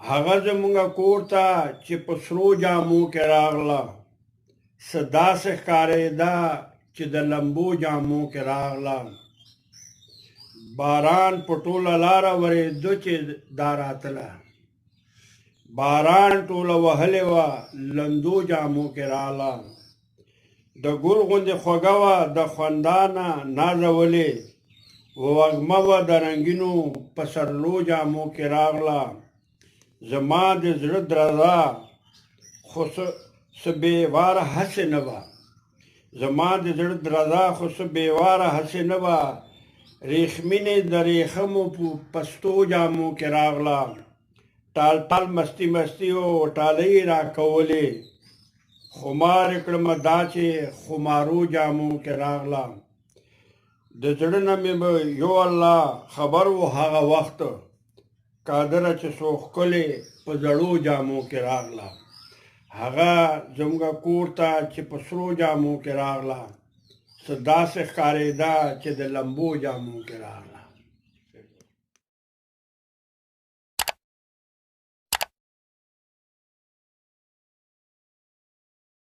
هغه زمونږ کور ته چې په سرو جامو کې راغله، څه داسې ښکارېده چې د لمبو جامو کې راغله. باران په ټوله لاره ورېده چې دا راتله، باران ټوله وهلې وه لندو جامو کې راغله. د ګل غوندې خوږه وه د خوندانه نازولې، وږمه وه د رنګینو پسرلو جامو کې راغله. زما د زړه درزا خو څه بېواره هسې نه وه، زما د زړه درزا خو څه بېواره هسې نه وه. ریښمینې د ریښمو په پستو جامو کې راغله، ټال ټال مستی مستی و ټالۍ راکولې. خمار کړمه دا چې خمارو جامو کې راغله. د زړه نه مې به یو الله خبر و هغه وخت، قادره چې څو ښکلې په زړو جامو کې راغله. هغه زموږ کور ته چې په سرو جامو کې راغله، څه داسې ښکارېده چې د لمبو جامو کې راغله.